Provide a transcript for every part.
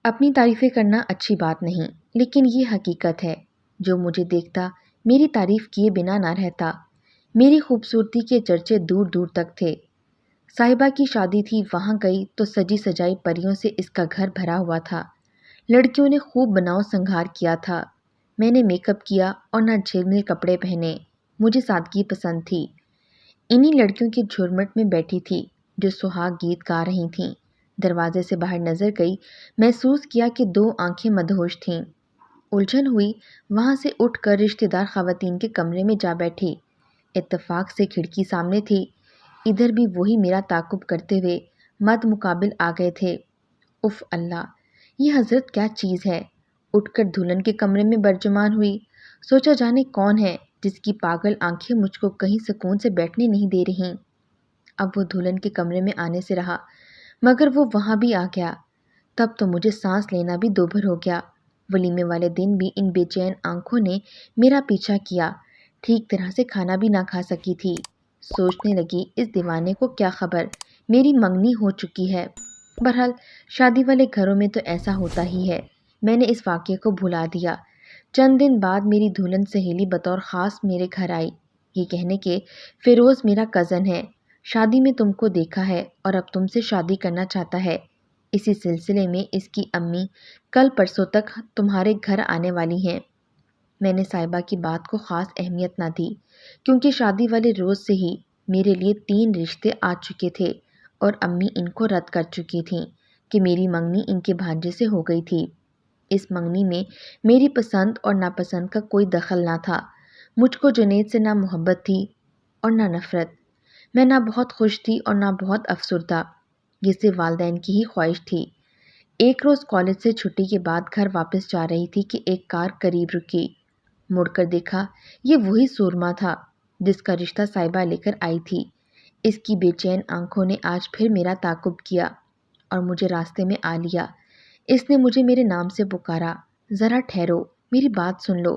اپنی تعریفیں کرنا اچھی بات نہیں، لیکن یہ حقیقت ہے۔ جو مجھے دیکھتا میری تعریف کیے بنا نہ رہتا۔ میری خوبصورتی کے چرچے دور دور تک تھے۔ صاحبہ کی شادی تھی، وہاں گئی تو سجی سجائی پریوں سے اس کا گھر بھرا ہوا تھا۔ لڑکیوں نے خوب بناؤ سنگھار کیا تھا۔ میں نے میک اپ کیا اور نہ جھلمل کپڑے پہنے۔ مجھے سادگی پسند تھی۔ انہی لڑکیوں کی جھرمٹ میں بیٹھی تھی جو سہاگ گیت گا رہی تھیں۔ دروازے سے باہر نظر گئی، محسوس کیا کہ 2 آنکھیں مدہوش تھیں۔ الجھن ہوئی، وہاں سے اٹھ کر رشتہ دار خواتین کے کمرے میں جا بیٹھی۔ اتفاق سے کھڑکی سامنے تھی، ادھر بھی وہی میرا تعاقب کرتے ہوئے مد مقابل آ گئے تھے۔ اف اللہ، یہ حضرت کیا چیز ہے؟ اٹھ کر دلہن کے کمرے میں برجمان ہوئی۔ سوچا جانے کون ہے جس کی پاگل آنکھیں مجھ کو کہیں سکون سے بیٹھنے نہیں دے رہیں۔ اب وہ دلہن کے کمرے میں آنے سے رہا، مگر وہ وہاں بھی آ گیا۔ تب تو مجھے سانس لینا بھی دوبھر ہو گیا۔ ولیمے والے دن بھی ان بے چین آنکھوں نے میرا پیچھا کیا، ٹھیک طرح سے کھانا بھی نہ کھا سکی تھی۔ سوچنے لگی اس دیوانے کو کیا خبر، میری منگنی ہو چکی ہے۔ بہرحال شادی والے گھروں میں تو ایسا ہوتا ہی ہے۔ میں نے اس واقعے کو بھلا دیا۔ چند دن بعد میری دلہن سہیلی بطور خاص میرے گھر آئی، یہ کہنے کہ فیروز میرا کزن ہے، شادی میں تم کو دیکھا ہے اور اب تم سے شادی کرنا چاہتا ہے۔ اسی سلسلے میں اس کی امی کل پرسوں تک تمہارے گھر آنے والی ہیں۔ میں نے صاحبہ کی بات کو خاص اہمیت نہ دی، کیونکہ شادی والے روز سے ہی میرے لیے 3 رشتے آ چکے تھے اور امی ان کو رد کر چکی تھیں کہ میری منگنی ان کے بھانجے سے ہو گئی تھی۔ اس منگنی میں میری پسند اور ناپسند کا کوئی دخل نہ تھا۔ مجھ کو جنید سے نہ محبت تھی اور نہ نفرت۔ میں نہ بہت خوش تھی اور نہ بہت افسردہ، یہ صرف والدین کی ہی خواہش تھی۔ ایک روز کالج سے چھٹی کے بعد گھر واپس جا رہی تھی کہ ایک کار قریب رکی۔ مڑ کر دیکھا، یہ وہی سورما تھا جس کا رشتہ صاحبہ لے کر آئی تھی۔ اس کی بے چین آنکھوں نے آج پھر میرا تعاقب کیا اور مجھے راستے میں آ لیا۔ اس نے مجھے میرے نام سے پکارا۔ ذرا ٹھہرو، میری بات سن لو۔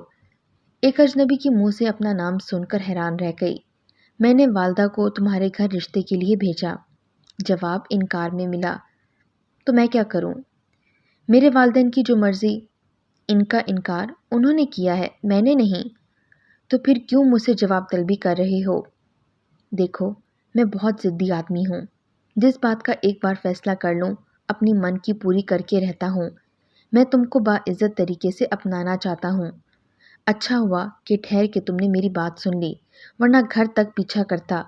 ایک اجنبی کے منہ سے اپنا نام سن کر حیران رہ گئی۔ میں نے والدہ کو تمہارے گھر رشتے کے لیے بھیجا۔ جواب انکار میں ملا۔ تو میں کیا کروں؟ میرے والدین کی جو مرضی۔ ان کا انکار انہوں نے کیا ہے، میں نے نہیں۔ تو پھر کیوں مجھ سے جواب طلبی کر رہے ہو؟ دیکھو، میں بہت ضدی آدمی ہوں۔ جس بات کا ایک بار فیصلہ کر لوں، اپنی من کی پوری کر کے رہتا ہوں۔ میں تم کو باعزت طریقے سے اپنانا چاہتا ہوں۔ اچھا ہوا کہ ٹھہر کے تم نے میری بات سن لی، ورنہ گھر تک پیچھا کرتا۔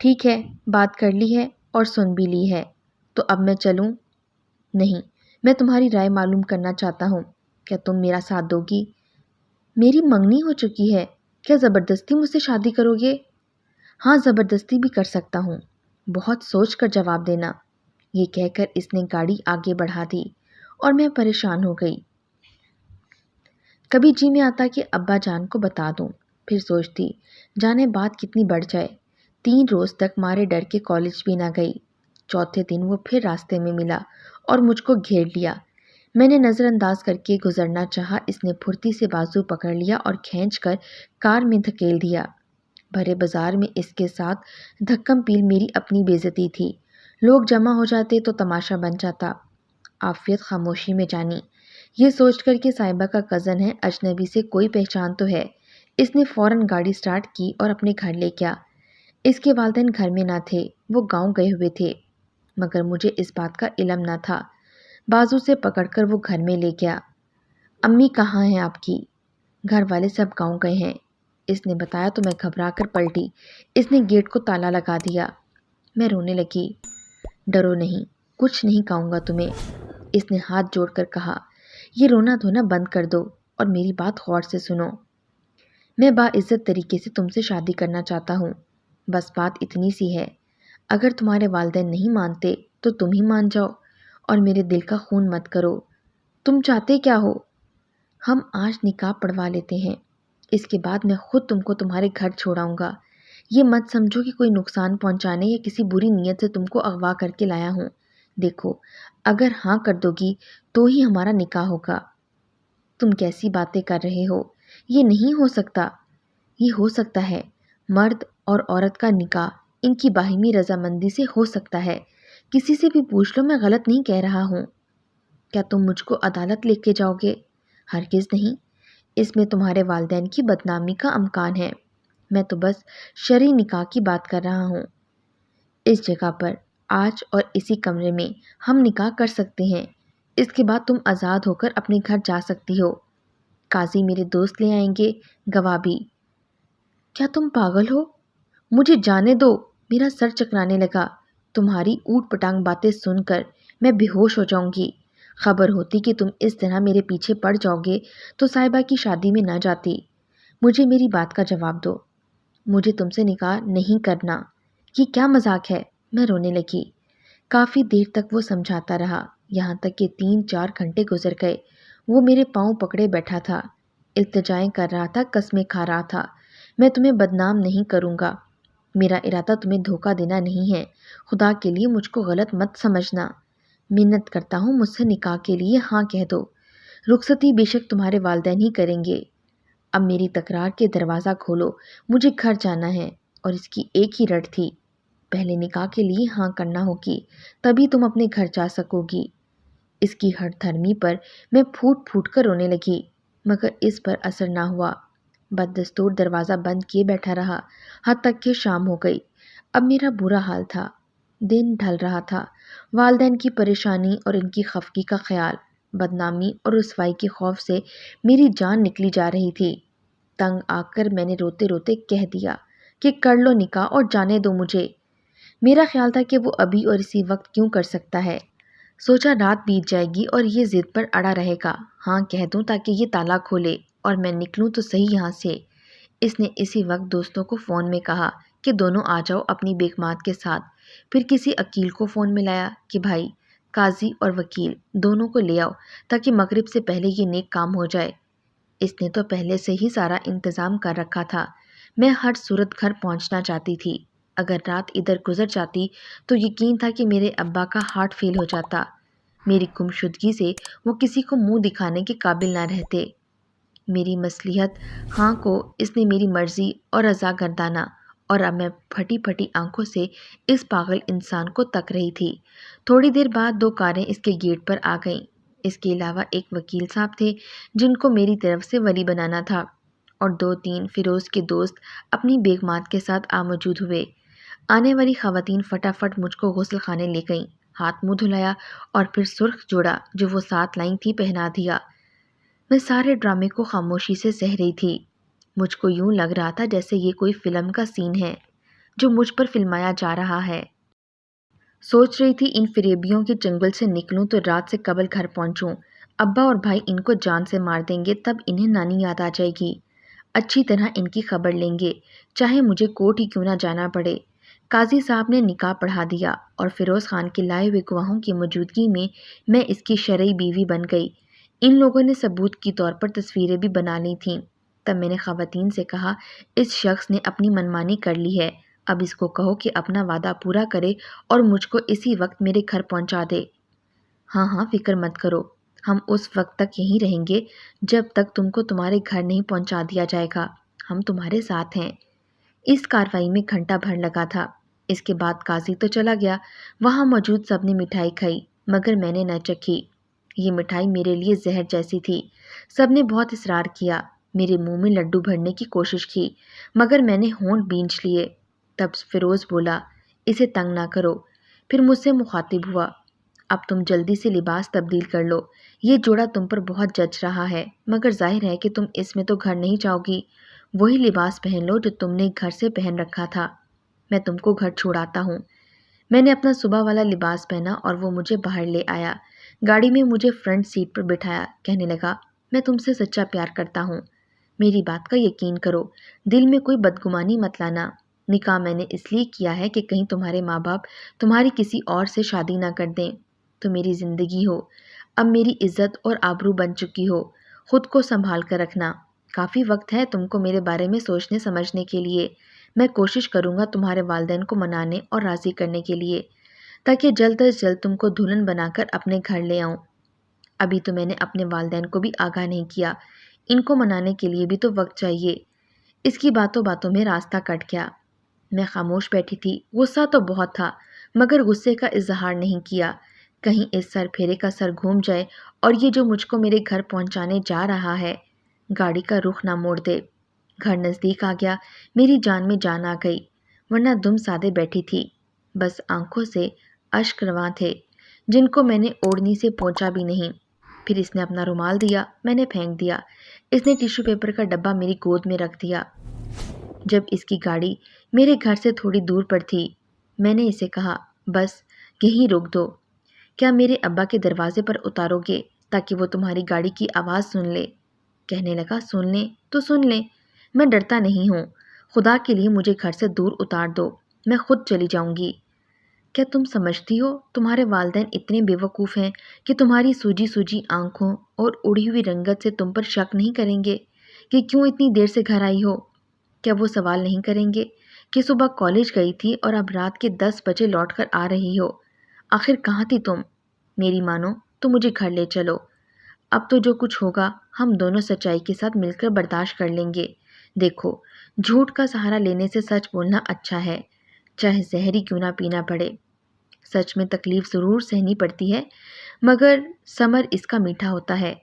ٹھیک ہے، بات کر لی ہے اور سن بھی لی ہے، تو اب میں چلوں؟ نہیں، میں تمہاری رائے معلوم کرنا چاہتا ہوں۔ کیا تم میرا ساتھ دو گی؟ میری منگنی ہو چکی ہے، کیا زبردستی مجھ سے شادی کرو گے؟ ہاں، زبردستی بھی کر سکتا ہوں، بہت سوچ کر جواب دینا۔ یہ کہہ کر اس نے گاڑی آگے بڑھا دی اور میں پریشان ہو گئی۔ کبھی جی میں آتا کہ ابا جان کو بتا دوں، پھر سوچتی جانے بات کتنی بڑھ جائے۔ 3 روز تک مارے ڈر کے کالج بھی نہ گئی۔ چوتھے دن وہ پھر راستے میں ملا اور مجھ کو گھیر لیا۔ میں نے نظر انداز کر کے گزرنا چاہا، اس نے پھرتی سے بازو پکڑ لیا اور کھینچ کر کار میں دھکیل دیا۔ بھرے بازار میں اس کے ساتھ دھکم پیل میری اپنی بے عزتی تھی۔ لوگ جمع ہو جاتے تو تماشا بن جاتا۔ عافیت خاموشی میں جانی۔ یہ سوچ کر کہ صاحبہ کا کزن ہے، اجنبی سے کوئی پہچان تو ہے، اس نے فوراً گاڑی سٹارٹ کی اور اپنے گھر لے گیا۔ اس کے والدین گھر میں نہ تھے، وہ گاؤں گئے ہوئے تھے، مگر مجھے اس بات کا علم نہ تھا۔ بازو سے پکڑ کر وہ گھر میں لے گیا۔ امی کہاں ہیں آپ کی؟ گھر والے سب گاؤں گئے ہیں، اس نے بتایا تو میں گھبرا کر پلٹی۔ اس نے گیٹ کو تالا لگا دیا۔ میں رونے لگی۔ ڈرو نہیں، کچھ نہیں کہوں گا تمہیں، اس نے ہاتھ جوڑ کر کہا۔ یہ رونا دھونا بند کر دو اور میری بات غور سے سنو۔ میں باعزت طریقے سے تم سے شادی کرنا چاہتا ہوں، بس بات اتنی سی ہے۔ اگر تمہارے والدین نہیں مانتے تو تم ہی مان جاؤ اور میرے دل کا خون مت کرو۔ تم چاہتے کیا ہو؟ ہم آج نکاح پڑھوا لیتے ہیں، اس کے بعد میں خود تم کو تمہارے گھر چھوڑاؤں گا۔ یہ مت سمجھو کہ کوئی نقصان پہنچانے یا کسی بری نیت سے تم کو اغوا کر کے لایا ہوں۔ دیکھو، اگر ہاں کر دو گی تو ہی ہمارا نکاح ہوگا۔ تم کیسی باتیں کر رہے ہو؟ یہ نہیں ہو سکتا۔ یہ ہو سکتا ہے، مرد اور عورت کا نکاح ان کی باہمی رضامندی سے ہو سکتا ہے۔ کسی سے بھی پوچھ لو، میں غلط نہیں کہہ رہا ہوں۔ کیا تم مجھ کو عدالت لے کے جاؤ گے؟ ہرگز نہیں، اس میں تمہارے والدین کی بدنامی کا امکان ہے۔ میں تو بس شرعی نکاح کی بات کر رہا ہوں۔ اس جگہ پر آج اور اسی کمرے میں ہم نکاح کر سکتے ہیں۔ اس کے بعد تم آزاد ہو کر اپنے گھر جا سکتی ہو۔ قاضی میرے دوست لے آئیں گے، گواہ بھی۔ کیا تم پاگل ہو؟ مجھے جانے دو، میرا سر چکرانے لگا۔ تمہاری اوٹ پٹانگ باتیں سن کر میں بے ہوش ہو جاؤں گی۔ خبر ہوتی کہ تم اس طرح میرے پیچھے پڑ جاؤ گے تو صاحبہ کی شادی میں نہ جاتی۔ مجھے میری بات کا جواب دو۔ مجھے تم سے نکاح نہیں کرنا۔ یہ کیا مذاق ہے؟ میں رونے لگی۔ کافی دیر تک وہ سمجھاتا رہا، یہاں تک کہ 3-4 گھنٹے گزر گئے۔ وہ میرے پاؤں پکڑے بیٹھا تھا، التجائیں کر رہا تھا، قسمیں کھا رہا تھا۔ میں تمہیں بدنام نہیں کروں گا، میرا ارادہ تمہیں دھوکہ دینا نہیں ہے، خدا کے لیے مجھ کو غلط مت سمجھنا۔ منت کرتا ہوں مجھ سے نکاح کے لیے ہاں کہہ دو۔ رخصتی بے شک تمہارے والدین ہی کریں گے۔ اب میری تکرار کے دروازہ کھولو، مجھے گھر جانا ہے۔ اور اس کی ایک ہی رٹ تھی، پہلے نکاح کے لیے ہاں کرنا ہوگی، تبھی تم اپنے گھر جا سکو گی۔ اس کی ہٹ دھرمی پر میں پھوٹ پھوٹ کر رونے لگی، مگر اس پر اثر نہ ہوا۔ بددستور دروازہ بند کیے بیٹھا رہا، حد تک کہ شام ہو گئی۔ اب میرا برا حال تھا، دن ڈھل رہا تھا۔ والدین کی پریشانی اور ان کی خفگی کا خیال، بدنامی اور رسوائی کے خوف سے میری جان نکلی جا رہی تھی۔ تنگ آ کر میں نے روتے روتے کہہ دیا کہ کر لو نکاح اور جانے دو مجھے۔ میرا خیال تھا کہ وہ ابھی اور اسی وقت کیوں کر سکتا ہے۔ سوچا رات بیت جائے گی اور یہ ضد پر اڑا رہے گا، ہاں کہہ دوں تاکہ یہ تالا کھولے اور میں نکلوں تو صحیح یہاں سے۔ اس نے اسی وقت دوستوں کو فون میں کہا کہ دونوں آ جاؤ اپنی بیگمات کے ساتھ۔ پھر کسی عقیل کو فون میں لایا کہ بھائی، قاضی اور وکیل دونوں کو لے آؤ تاکہ مغرب سے پہلے یہ نیک کام ہو جائے۔ اس نے تو پہلے سے ہی سارا انتظام کر رکھا تھا۔ میں ہر صورت گھر پہنچنا چاہتی تھی۔ اگر رات ادھر گزر جاتی تو یقین تھا کہ میرے ابا کا ہارٹ فیل ہو جاتا۔ میری گمشدگی سے وہ کسی کو منہ دکھانے کے قابل نہ رہتے۔ میری مصلحت ہاں کو اس نے میری مرضی اور رضا گردانا، اور اب میں پھٹی پھٹی آنکھوں سے اس پاگل انسان کو تک رہی تھی۔ تھوڑی دیر بعد 2 کاریں اس کے گیٹ پر آ گئیں۔ اس کے علاوہ ایک وکیل صاحب تھے جن کو میری طرف سے ولی بنانا تھا، اور 2-3 فیروز کے دوست اپنی بیگمات کے ساتھ موجود ہوئے۔ آنے والی خواتین فٹافٹ مجھ کو غسل خانے لے گئیں، ہاتھ منہ دھلایا اور پھر سرخ جوڑا جو وہ ساتھ لائیں تھی پہنا دیا۔ میں سارے ڈرامے کو خاموشی سے سہ رہی تھی۔ مجھ کو یوں لگ رہا تھا جیسے یہ کوئی فلم کا سین ہے جو مجھ پر فلمایا جا رہا ہے۔ سوچ رہی تھی ان فریبیوں کے چنگل سے نکلوں تو رات سے قبل گھر پہنچوں۔ ابا اور بھائی ان کو جان سے مار دیں گے، تب انہیں نانی یاد آ جائے گی۔ اچھی طرح ان کی خبر لیں گے، چاہے مجھے کورٹ ہی کیوں نہ جانا پڑے۔ قاضی صاحب نے نکاح پڑھا دیا اور فیروز خان کے لائے ہوئے گواہوں کی موجودگی میں اس کی شرعی بیوی بن گئی۔ ان لوگوں نے ثبوت کے طور پر تصویریں بھی بنا لی تھیں۔ تب میں نے خواتین سے کہا، اس شخص نے اپنی منمانی کر لی ہے، اب اس کو کہو کہ اپنا وعدہ پورا کرے اور مجھ کو اسی وقت میرے گھر پہنچا دے۔ ہاں ہاں فکر مت کرو، ہم اس وقت تک یہیں رہیں گے جب تک تم کو تمہارے گھر نہیں پہنچا دیا جائے گا، ہم تمہارے ساتھ ہیں۔ اس کارروائی میں گھنٹہ بھر لگا تھا۔ اس کے بعد قاضی تو چلا گیا۔ وہاں موجود سب نے مٹھائی کھائی، مگر میں نے نہ چکھی۔ یہ مٹھائی میرے لیے زہر جیسی تھی۔ سب نے بہت اصرار کیا، میرے منہ میں لڈو بھرنے کی کوشش کی، مگر میں نے ہونٹ بینچ لیے۔ تب فیروز بولا، اسے تنگ نہ کرو۔ پھر مجھ سے مخاطب ہوا، اب تم جلدی سے لباس تبدیل کر لو، یہ جوڑا تم پر بہت جچ رہا ہے، مگر ظاہر ہے کہ تم اس میں تو گھر نہیں جاؤ گی۔ وہی لباس پہن لو جو تم نے گھر سے پہن رکھا تھا، میں تم کو گھر چھوڑاتا ہوں۔ میں نے اپنا صبح والا لباس پہنا اور وہ مجھے باہر لے آیا۔ گاڑی میں مجھے فرنٹ سیٹ پر بٹھایا، کہنے لگا، میں تم سے سچا پیار کرتا ہوں، میری بات کا یقین کرو، دل میں کوئی بدگمانی مت لانا۔ نکاح میں نے اس لیے کیا ہے کہ کہیں تمہارے ماں باپ تمہاری کسی اور سے شادی نہ کر دیں، تو میری زندگی ہو، اب میری عزت اور آبرو بن چکی ہو، خود کو سنبھال کر رکھنا۔ کافی وقت ہے تم کو میرے بارے میں سوچنے سمجھنے کے لیے۔ میں کوشش کروں گا تمہارے والدین کو منانے اور راضی کرنے کے لیے، تاکہ جلد از جلد تم کو دلہن بنا کر اپنے گھر لے آؤں۔ ابھی تو میں نے اپنے والدین کو بھی آگاہ نہیں کیا، ان کو منانے کے لیے بھی تو وقت چاہیے۔ اس کی باتوں باتوں میں راستہ کٹ گیا۔ میں خاموش بیٹھی تھی، غصہ تو بہت تھا، مگر غصے کا اظہار نہیں کیا۔ کہیں اس سر پھیرے کا سر گھوم جائے اور یہ جو مجھ کو میرے گھر پہنچانے جا رہا ہے گاڑی کا رخ نہ موڑ دے۔ گھر نزدیک آ گیا، میری جان میں جان آ گئی، ورنہ دم سادے بیٹھی تھی، بس آنکھوں سے اشک رواں تھے جن کو میں نے اوڑھنی سے پہنچا بھی نہیں۔ پھر اس نے اپنا رومال دیا، میں نے پھینک دیا۔ اس نے ٹیشو پیپر کا ڈبہ میری گود میں رکھ دیا۔ جب اس کی گاڑی میرے گھر سے تھوڑی دور پر تھی میں نے اسے کہا، بس یہیں روک دو، کیا میرے ابا کے دروازے پر اتارو گے تاکہ وہ تمہاری گاڑی کی آواز سن لے؟ کہنے لگا، سن لیں تو سن لیں، میں ڈرتا نہیں ہوں، خدا کے لیے مجھے گھر سے دور اتار دو، میں خود چلی جاؤں گی۔ کیا تم سمجھتی ہو تمہارے والدین اتنے بے وقوف ہیں کہ تمہاری سوجی سوجی آنکھوں اور اڑی ہوئی رنگت سے تم پر شک نہیں کریں گے کہ کیوں اتنی دیر سے گھر آئی ہو؟ کیا وہ سوال نہیں کریں گے کہ صبح کالج گئی تھی اور اب رات کے 10 بجے لوٹ کر آ رہی ہو؟ آخر کہاں تھی تم؟ میری مانو تو مجھے گھر لے چلو، اب تو جو کچھ ہوگا ہم دونوں سچائی کے ساتھ مل کر برداشت کر لیں گے۔ دیکھو، جھوٹ کا سہارا لینے سے سچ بولنا اچھا ہے، چاہے زہر ہی کیوں نہ پینا پڑے۔ سچ میں تکلیف ضرور سہنی پڑتی ہے، مگر ثمر اس کا میٹھا ہوتا ہے۔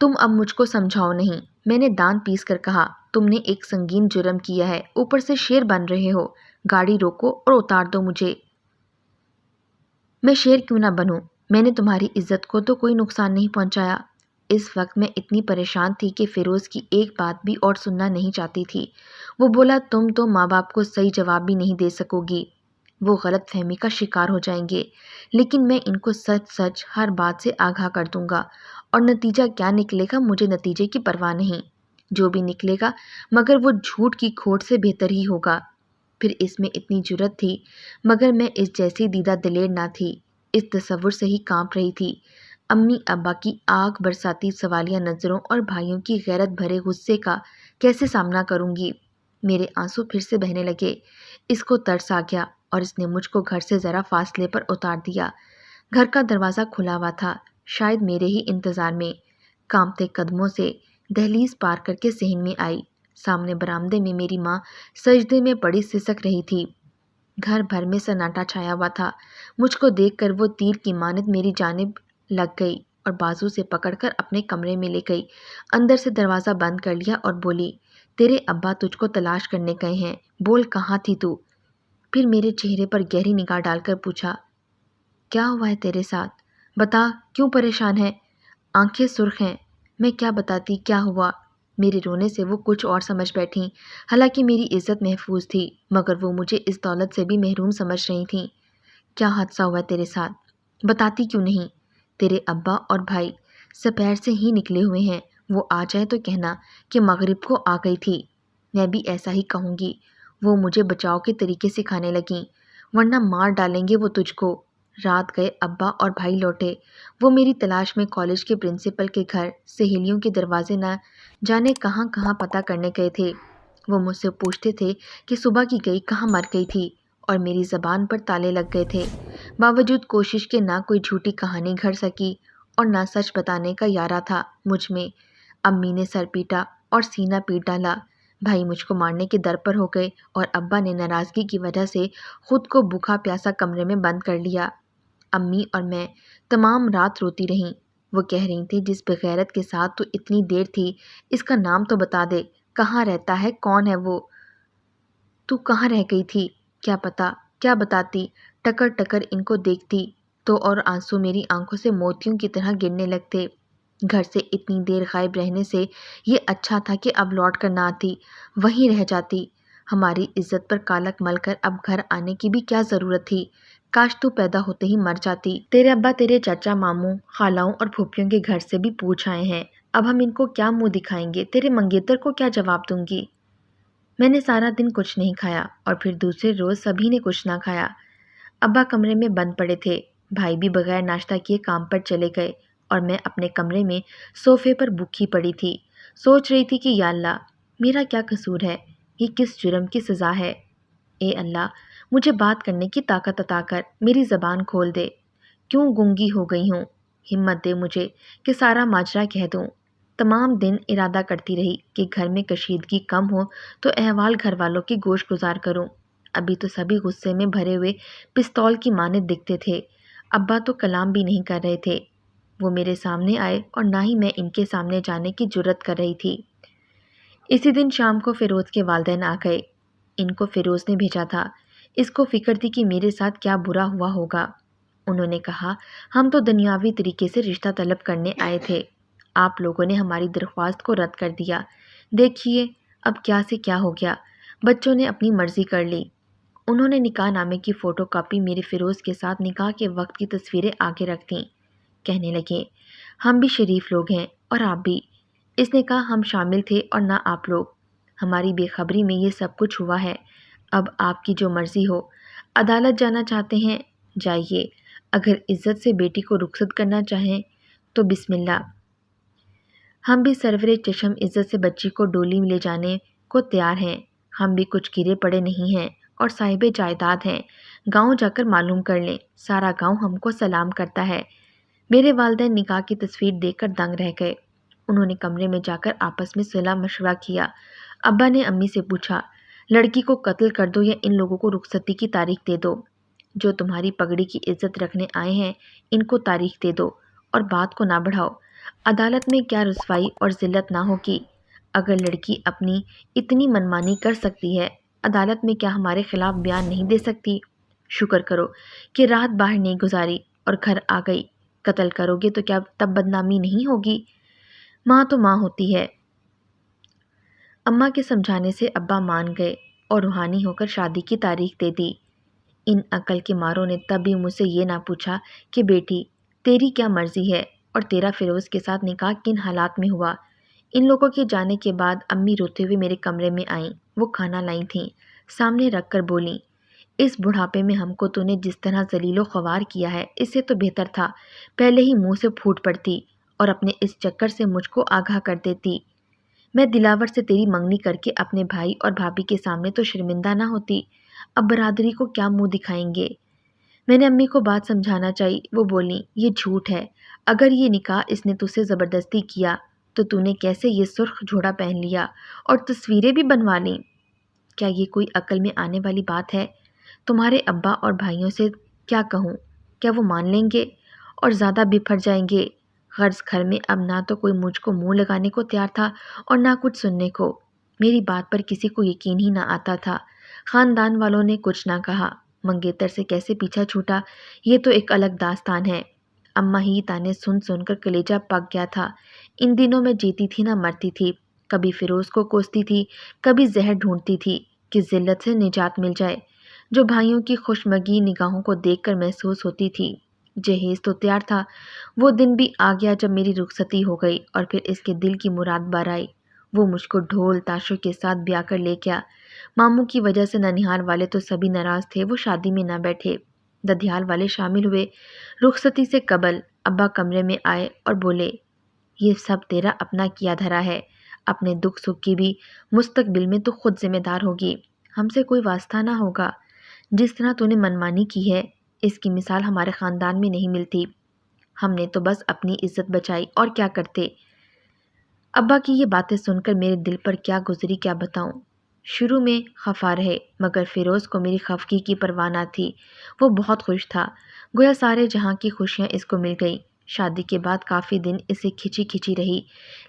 تم اب مجھ کو سمجھاؤ نہیں، میں نے دان پیس کر کہا، تم نے ایک سنگین جرم کیا ہے، اوپر سے شیر بن رہے ہو، گاڑی روکو اور اتار دو مجھے۔ میں شیر کیوں نہ بنوں، میں نے تمہاری عزت کو تو کوئی نقصان نہیں پہنچایا۔ اس وقت میں اتنی پریشان تھی کہ فیروز کی ایک بات بھی اور سننا نہیں چاہتی تھی۔ وہ بولا، تم تو ماں باپ کو صحیح جواب بھی نہیں دے سکو گی، وہ غلط فہمی کا شکار ہو جائیں گے، لیکن میں ان کو سچ سچ ہر بات سے آگاہ کر دوں گا، اور نتیجہ کیا نکلے گا مجھے نتیجے کی پرواہ نہیں، جو بھی نکلے گا مگر وہ جھوٹ کی کھوٹ سے بہتر ہی ہوگا۔ پھر اس میں اتنی جرت تھی، مگر میں اس جیسی دیدہ دلیر نہ تھی، اس تصور سے ہی کانپ رہی تھی۔ امی ابا کی آگ برساتی سوالیہ نظروں اور بھائیوں کی غیرت بھرے غصے کا کیسے سامنا کروں گی؟ میرے آنسو پھر سے بہنے لگے۔ اس کو ترس آ گیا اور اس نے مجھ کو گھر سے ذرا فاصلے پر اتار دیا۔ گھر کا دروازہ کھلا ہوا تھا، شاید میرے ہی انتظار میں۔ کانپتے قدموں سے دہلیز پار کر کے صحن میں آئی۔ سامنے برآمدے میں میری ماں سجدے میں پڑی سسک رہی تھی۔ گھر بھر میں سناٹا چھایا ہوا تھا۔ مجھ کو دیکھ کر وہ تیر کی مانند میری جانب لگ گئی اور بازو سے پکڑ کر اپنے کمرے میں لے گئی، اندر سے دروازہ بند کر لیا اور بولی، تیرے ابا تجھ کو تلاش کرنے گئے ہیں، بول کہاں تھی تو؟ پھر میرے چہرے پر گہری نگاہ ڈال کر پوچھا، کیا ہوا ہے تیرے ساتھ؟ بتا، کیوں پریشان ہے؟ آنکھیں سرخ ہیں، میں کیا بتاتی کیا ہوا؟ میرے رونے سے وہ کچھ اور سمجھ بیٹھیں، حالانکہ میری عزت محفوظ تھی، مگر وہ مجھے اس دولت سے بھی محروم سمجھ رہی تھیں۔ کیا حادثہ ہوا تیرے ساتھ؟ بتاتی کیوں نہیں؟ تیرے ابا اور بھائی سپہر سے ہی نکلے ہوئے ہیں، وہ آ جائے تو کہنا کہ مغرب کو آ گئی تھی۔ میں بھی ایسا ہی کہوں گی، وہ مجھے بچاؤ کے طریقے سکھانے لگیں، ورنہ مار ڈالیں گے وہ تجھ کو۔ رات گئے ابا اور بھائی لوٹے، وہ میری تلاش میں کالج کے پرنسپل کے گھر، سہیلیوں کے دروازے نہ جانے کہاں کہاں پتہ کرنے گئے تھے۔ وہ مجھ سے پوچھتے تھے کہ صبح کی گئی کہاں مر گئی تھی، اور میری زبان پر تالے لگ گئے تھے۔ باوجود کوشش کے نہ کوئی جھوٹی کہانی گھڑ سکی اور نہ سچ بتانے کا یارہ تھا مجھ میں۔ امی نے سر پیٹا اور سینہ پیٹ ڈالا، بھائی مجھ کو مارنے کے در پر ہو گئے، اور ابا نے ناراضگی کی وجہ سے خود کو بھوکا پیاسا کمرے میں بند کر لیا۔ امی اور میں تمام رات روتی رہیں۔ وہ کہہ رہی تھی، جس بغیرت کے ساتھ تو اتنی دیر تھی، اس کا نام تو بتا دے، کہاں رہتا ہے، کون ہے وہ؟ تو کہاں رہ گئی تھی؟ کیا پتا، کیا بتاتی؟ ٹکر ٹکر ان کو دیکھتی تو اور آنسو میری آنکھوں سے موتیوں کی طرح گرنے لگتے۔ گھر سے اتنی دیر غائب رہنے سے یہ اچھا تھا کہ اب لوٹ کر نہ آتی، وہیں رہ جاتی۔ ہماری عزت پر کالک مل کر اب گھر آنے کی بھی کیا ضرورت تھی؟ کاش تو پیدا ہوتے ہی مر جاتی۔ تیرے ابا تیرے چاچا ماموں خالاؤں اور پھوپھیوں کے گھر سے بھی پوچھ آئے ہیں، اب ہم ان کو کیا منہ دکھائیں گے؟ تیرے منگیتر کو کیا جواب دوں گی؟ میں نے سارا دن کچھ نہیں کھایا اور پھر دوسرے روز سبھی نے کچھ نہ کھایا۔ ابا کمرے میں بند پڑے تھے، بھائی بھی بغیر ناشتہ کیے کام پر چلے گئے، اور میں اپنے کمرے میں صوفے پر بکھی پڑی تھی، سوچ رہی تھی کہ یا اللہ، میرا کیا قصور ہے؟ یہ کس جرم کی سزا ہے؟ اے اللہ، مجھے بات کرنے کی طاقت عطا کر، میری زبان کھول دے، کیوں گونگی ہو گئی ہوں؟ ہمت دے مجھے کہ سارا ماجرا کہہ دوں۔ تمام دن ارادہ کرتی رہی کہ گھر میں کشیدگی کم ہو تو احوال گھر والوں کی گوش گزار کروں۔ ابھی تو سبھی غصے میں بھرے ہوئے پستول کی مانند دکھتے تھے۔ ابا تو کلام بھی نہیں کر رہے تھے۔ وہ میرے سامنے آئے اور نہ ہی میں ان کے سامنے جانے کی جرت کر رہی تھی۔ اسی دن شام کو فیروز کے والدین آ گئے۔ ان کو فیروز نے بھیجا تھا۔ اس کو فکر تھی کہ میرے ساتھ کیا برا ہوا ہوگا۔ انہوں نے کہا، ہم تو دنیاوی طریقے سے رشتہ طلب کرنے آئے تھے، آپ لوگوں نے ہماری درخواست کو رد کر دیا۔ دیکھیے اب کیا سے کیا ہو گیا، بچوں نے اپنی مرضی کر لی۔ انہوں نے نکاح نامے کی فوٹو کاپی میرے فیروز کے ساتھ نکاح کے وقت کی تصویریں آگے رکھ دیں۔ کہنے لگے، ہم بھی شریف لوگ ہیں اور آپ بھی۔ اس نے کہا، ہم شامل تھے اور نہ آپ لوگ۔ ہماری بے خبری میں یہ سب کچھ ہوا ہے۔ اب آپ کی جو مرضی ہو۔ عدالت جانا چاہتے ہیں جائیے، اگر عزت سے بیٹی کو رخصت کرنا چاہیں تو بسم اللہ۔ ہم بھی سرور چشم عزت سے بچی کو ڈولی میں لے جانے کو تیار ہیں۔ ہم بھی کچھ گرے پڑے نہیں ہیں اور صاحب جائیداد ہیں۔ گاؤں جا کر معلوم کر لیں، سارا گاؤں ہم کو سلام کرتا ہے۔ میرے والدین نکاح کی تصویر دیکھ کر دنگ رہ گئے۔ انہوں نے کمرے میں جا کر آپس میں صلاح مشورہ کیا۔ ابا نے امی سے پوچھا، لڑکی کو قتل کر دو یا ان لوگوں کو رخصتی کی تاریخ دے دو؟ جو تمہاری پگڑی کی عزت رکھنے آئے ہیں ان کو تاریخ دے دو اور بات کو نہ بڑھاؤ۔ عدالت میں کیا رسوائی اور ذلت نہ ہوگی؟ اگر لڑکی اپنی اتنی منمانی کر سکتی ہے، عدالت میں کیا ہمارے خلاف بیان نہیں دے سکتی؟ شکر کرو کہ رات باہر نہیں گزاری اور گھر آ گئی۔ قتل کرو گے تو کیا تب بدنامی نہیں ہوگی؟ ماں تو ماں ہوتی ہے۔ اماں کے سمجھانے سے ابا مان گئے اور روحانی ہو کر شادی کی تاریخ دے دی۔ ان عقل کے ماروں نے تب بھی مجھ سے یہ نہ پوچھا کہ بیٹی تیری کیا مرضی ہے اور تیرا فیروز کے ساتھ نکاح کن حالات میں ہوا۔ ان لوگوں کے جانے کے بعد امی روتے ہوئے میرے کمرے میں آئیں۔ وہ کھانا لائی تھیں، سامنے رکھ کر بولیں، اس بڑھاپے میں ہم کو تو نے جس طرح ذلیل و خوار کیا ہے، اس سے تو بہتر تھا پہلے ہی منہ سے پھوٹ پڑتی اور اپنے اس چکر سے مجھ کو آگاہ کر دیتی۔ میں دلاور سے تیری منگنی کر کے اپنے بھائی اور بھابھی کے سامنے تو شرمندہ نہ ہوتی، اب برادری کو کیا منہ دکھائیں گے؟ میں نے امی کو بات سمجھانا چاہی، وہ بولیں، یہ جھوٹ ہے، اگر یہ نکاح اس نے تجھ سے زبردستی کیا تو تو نے کیسے یہ سرخ جوڑا پہن لیا اور تصویریں بھی بنوا لیں؟ کیا یہ کوئی عقل میں آنے والی بات ہے؟ تمہارے ابا اور بھائیوں سے کیا کہوں؟ کیا وہ مان لیں گے اور زیادہ بپھر جائیں گے؟ غرض گھر میں اب نہ تو کوئی مجھ کو منہ لگانے کو تیار تھا اور نہ کچھ سننے کو۔ میری بات پر کسی کو یقین ہی نہ آتا تھا۔ خاندان والوں نے کچھ نہ کہا، منگیتر سے کیسے پیچھا چھوٹا یہ تو ایک الگ داستان ہے۔ اماں ہی تانے سن سن کر کلیجہ پک گیا تھا۔ ان دنوں میں جیتی تھی نہ مرتی تھی، کبھی فیروز کو کوستی تھی، کبھی زہر ڈھونڈتی تھی کہ ذلت سے نجات مل جائے، جو بھائیوں کی خوشمگی نگاہوں کو دیکھ کر محسوس ہوتی تھی۔ جہیز تو تیار تھا، وہ دن بھی آ گیا جب میری رخصتی ہو گئی اور پھر اس کے دل کی مراد بار آئی۔ وہ مجھ کو ڈھول تاشوں کے ساتھ بیاہ کر لے گیا۔ ماموں کی وجہ سے ننہال والے تو سبھی ناراض تھے، وہ شادی میں نہ بیٹھے۔ ددھیال والے شامل ہوئے۔ رخصتی سے قبل ابا کمرے میں آئے اور بولے، یہ سب تیرا اپنا کیا دھرا ہے، اپنے دکھ سکھ کی بھی مستقبل میں تو خود ذمہ دار ہوگی، ہم سے کوئی واسطہ نہ ہوگا۔ جس طرح تو نے منمانی کی ہے اس کی مثال ہمارے خاندان میں نہیں ملتی۔ ہم نے تو بس اپنی عزت بچائی اور کیا کرتے۔ ابا کی یہ باتیں سن کر میرے دل پر کیا گزری کیا بتاؤں۔ شروع میں خفا رہے، مگر فیروز کو میری خفگی کی پرواہ نہ تھی۔ وہ بہت خوش تھا، گویا سارے جہاں کی خوشیاں اس کو مل گئی۔ شادی کے بعد کافی دن اسے کھچی کھچی رہی،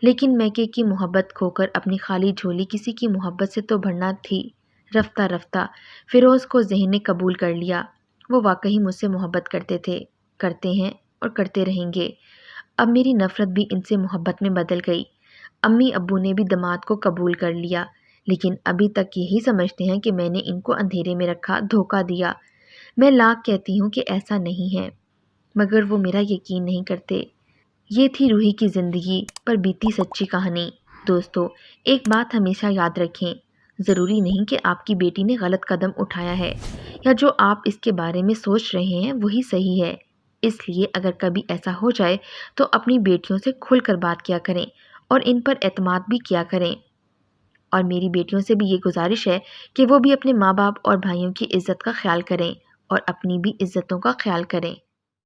لیکن میکے کی محبت کھو کر اپنی خالی جھولی کسی کی محبت سے تو بھرنا تھی۔ رفتہ رفتہ فیروز کو ذہن نے قبول کر لیا۔ وہ واقعی مجھ سے محبت کرتے تھے، کرتے ہیں اور کرتے رہیں گے۔ اب میری نفرت بھی ان سے محبت میں بدل گئی۔ امی ابو نے بھی داماد کو قبول کر لیا، لیکن ابھی تک یہی سمجھتے ہیں کہ میں نے ان کو اندھیرے میں رکھا، دھوکہ دیا۔ میں لاکھ کہتی ہوں کہ ایسا نہیں ہے، مگر وہ میرا یقین نہیں کرتے۔ یہ تھی روحی کی زندگی پر بیتی سچی کہانی۔ دوستو، ایک بات ہمیشہ یاد رکھیں، ضروری نہیں کہ آپ کی بیٹی نے غلط قدم اٹھایا ہے یا جو آپ اس کے بارے میں سوچ رہے ہیں وہی صحیح ہے۔ اس لیے اگر کبھی ایسا ہو جائے تو اپنی بیٹیوں سے کھل کر بات کیا کریں اور ان پر اعتماد بھی کیا کریں۔ اور میری بیٹیوں سے بھی یہ گزارش ہے کہ وہ بھی اپنے ماں باپ اور بھائیوں کی عزت کا خیال کریں اور اپنی بھی عزتوں کا خیال کریں۔